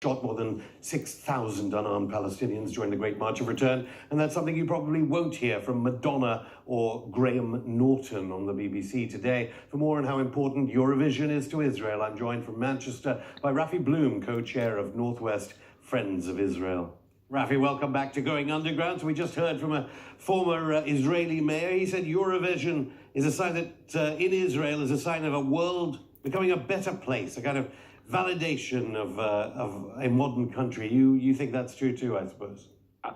shot more than 6,000 unarmed Palestinians during the Great March of Return, and that's something you probably won't hear from Madonna or Graham Norton on the BBC today. For more on how important Eurovision is to Israel, I'm joined from Manchester by Raphi Bloom, co-chair of Northwest Friends of Israel. Raphi, welcome back to Going Underground. So we just heard from a former Israeli mayor. He said Eurovision is a sign that in Israel is a sign of a world becoming a better place, a kind of validation of a modern country. You think that's true too, I suppose?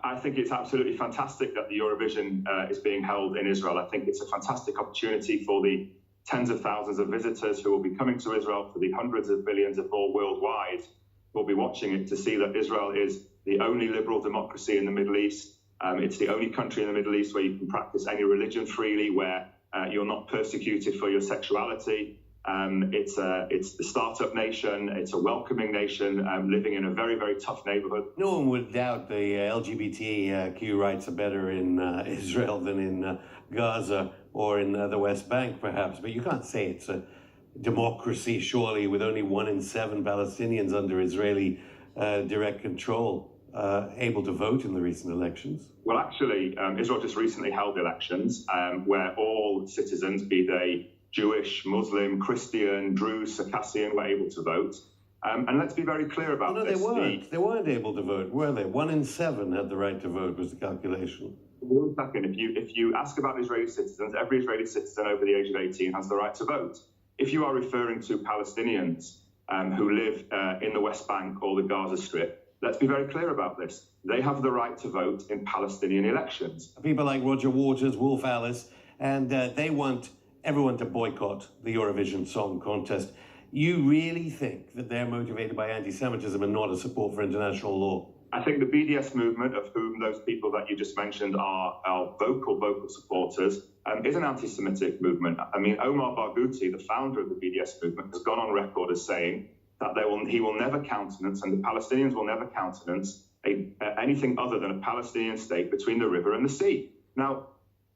I think it's absolutely fantastic that the Eurovision is being held in Israel. I think it's a fantastic opportunity for the tens of thousands of visitors who will be coming to Israel, for the hundreds of billions of more worldwide who will be watching it, to see that Israel is the only liberal democracy in the Middle East. It's the only country in the Middle East where you can practice any religion freely, where you're not persecuted for your sexuality. It's the startup nation. It's a welcoming nation, living in a very, very tough neighborhood. No one would doubt the LGBTQ rights are better in Israel than in Gaza or in the West Bank, perhaps. But you can't say it's a democracy, surely, with only 1 in 7 Palestinians under Israeli direct control able to vote in the recent elections. Well, actually, Israel just recently held elections where all citizens, be they Jewish, Muslim, Christian, Druze, Circassian, were able to vote. And let's be very clear about this. No, they weren't. They weren't able to vote, were they? 1 in 7 had the right to vote, was the calculation. 1 second. If you ask about Israeli citizens, every Israeli citizen over the age of 18 has the right to vote. If you are referring to Palestinians who live in the West Bank or the Gaza Strip, let's be very clear about this. They have the right to vote in Palestinian elections. People like Roger Waters, Wolf Alice, and they want everyone to boycott the Eurovision Song Contest. You really think that they're motivated by anti-Semitism and not a support for international law? I think the BDS movement, of whom those people that you just mentioned are vocal supporters, is an anti-Semitic movement. I mean, Omar Barghouti, the founder of the BDS movement, has gone on record as saying that he will never countenance, and the Palestinians will never countenance, anything other than a Palestinian state between the river and the sea. Now,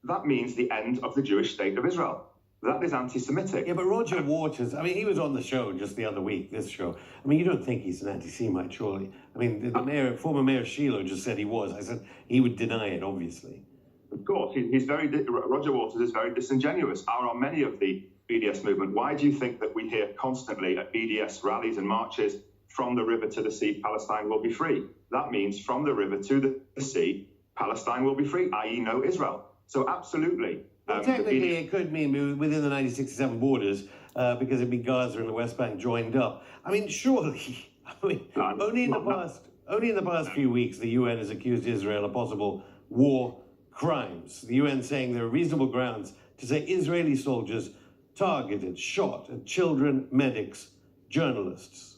that means the end of the Jewish state of Israel. That is anti-Semitic. Yeah, but Roger Waters, I mean, he was on the show just the other week, this show. I mean, you don't think he's an anti-Semite, surely? I mean, the former mayor Shiloh just said he was. I said he would deny it, obviously. Of course, Roger Waters is very disingenuous, are many of the BDS movement. Why do you think that we hear constantly at BDS rallies and marches, from the river to the sea, Palestine will be free? That means from the river to the sea, Palestine will be free, i.e. no Israel. So absolutely. Well, technically, it could mean within the 1967 borders, because it'd be Gaza and the West Bank joined up. I mean, surely, only in the past few weeks, the UN has accused Israel of possible war crimes. The UN saying there are reasonable grounds to say Israeli soldiers targeted, shot at children, medics, journalists.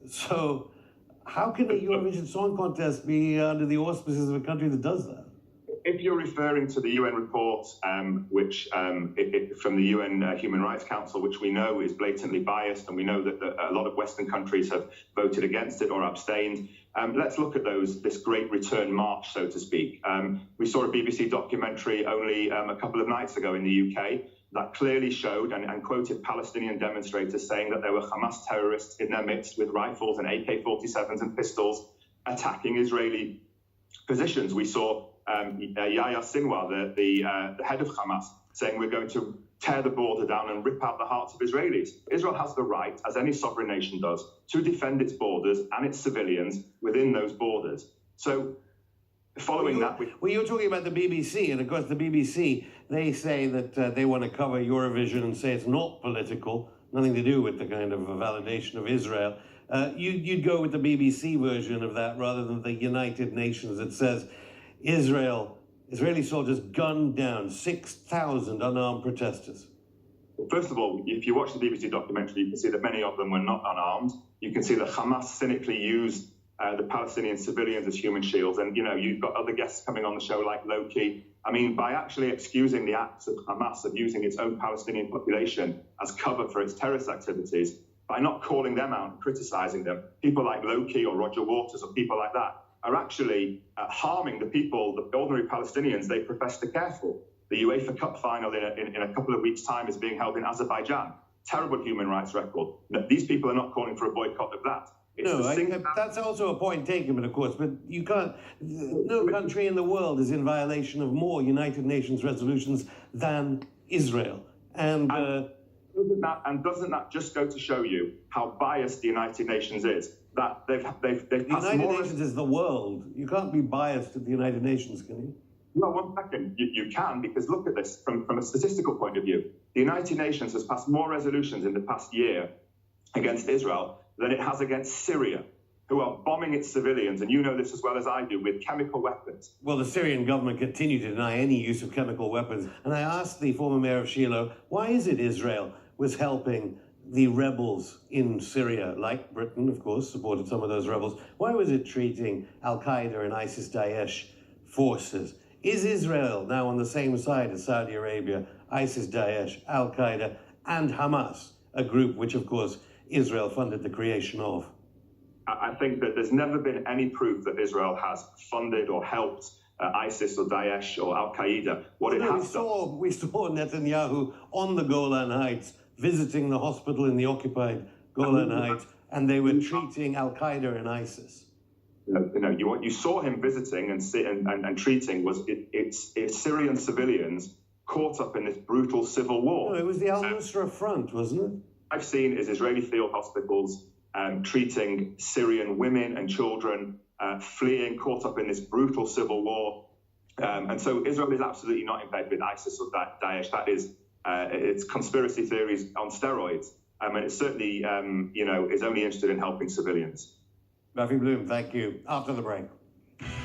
So how can the Eurovision Song Contest be under the auspices of a country that does that? If you're referring to the UN report, which from the UN Human Rights Council, which we know is blatantly biased, and we know that a lot of Western countries have voted against it or abstained, let's look at this great return march, so to speak. We saw a BBC documentary only a couple of nights ago in the UK that clearly showed and quoted Palestinian demonstrators saying that there were Hamas terrorists in their midst with rifles and AK-47s and pistols attacking Israeli positions. We saw Yahya Sinwar, the head of Hamas, saying we're going to tear the border down and rip out the hearts of Israelis. Israel has the right, as any sovereign nation does, to defend its borders and its civilians within those borders. So following that... Well, you're talking about the BBC, and of course the BBC, they say that they want to cover Eurovision and say it's not political, nothing to do with the kind of validation of Israel. You'd go with the BBC version of that rather than the United Nations that says Israeli soldiers gunned down 6,000 unarmed protesters. First of all, if you watch the BBC documentary, you can see that many of them were not unarmed. You can see that Hamas cynically used the Palestinian civilians as human shields. And, you've got other guests coming on the show like Loki. I mean, by actually excusing the acts of Hamas of using its own Palestinian population as cover for its terrorist activities, by not calling them out and criticizing them, people like Loki or Roger Waters or people like that are actually harming the people, the ordinary Palestinians they profess to care for. The UEFA Cup final in a couple of weeks' time is being held in Azerbaijan. Terrible human rights record. These people are not calling for a boycott of that. No, that's also a point taken, but of course, but you can't. No country in the world is in violation of more United Nations resolutions than Israel, and doesn't that just go to show you how biased the United Nations is? That they've the United Nations is the world. You can't be biased at the United Nations, can you? Well, one second. You can, because look at this from a statistical point of view. The United Nations has passed more resolutions in the past year against Israel than it has against Syria, who are bombing its civilians, and you know this as well as I do, with chemical weapons. Well, the Syrian government continue to deny any use of chemical weapons. And I asked the former mayor of Shiloh, why is it Israel was helping the rebels in Syria, like Britain, of course, supported some of those rebels? Why was it treating Al-Qaeda and ISIS-Daesh forces? Is Israel now on the same side as Saudi Arabia, ISIS-Daesh, Al-Qaeda, and Hamas, a group which, of course, Israel funded the creation of? I think that there's never been any proof that Israel has funded or helped ISIS or Daesh or Al-Qaeda. We saw Netanyahu on the Golan Heights visiting the hospital in the occupied Golan Heights, and they were treating Al-Qaeda and ISIS. What you saw him visiting and treating was it's Syrian civilians caught up in this brutal civil war. No, it was the Al-Nusra Front, wasn't it? I've seen is Israeli field hospitals treating Syrian women and children fleeing, caught up in this brutal civil war. And so Israel is absolutely not in bed with ISIS or Daesh. That is, it's conspiracy theories on steroids. And it certainly, is only interested in helping civilians. Raphi Bloom, thank you. After the break.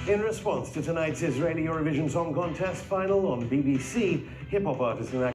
In response to tonight's Israeli Eurovision Song Contest final on BBC, hip-hop artist and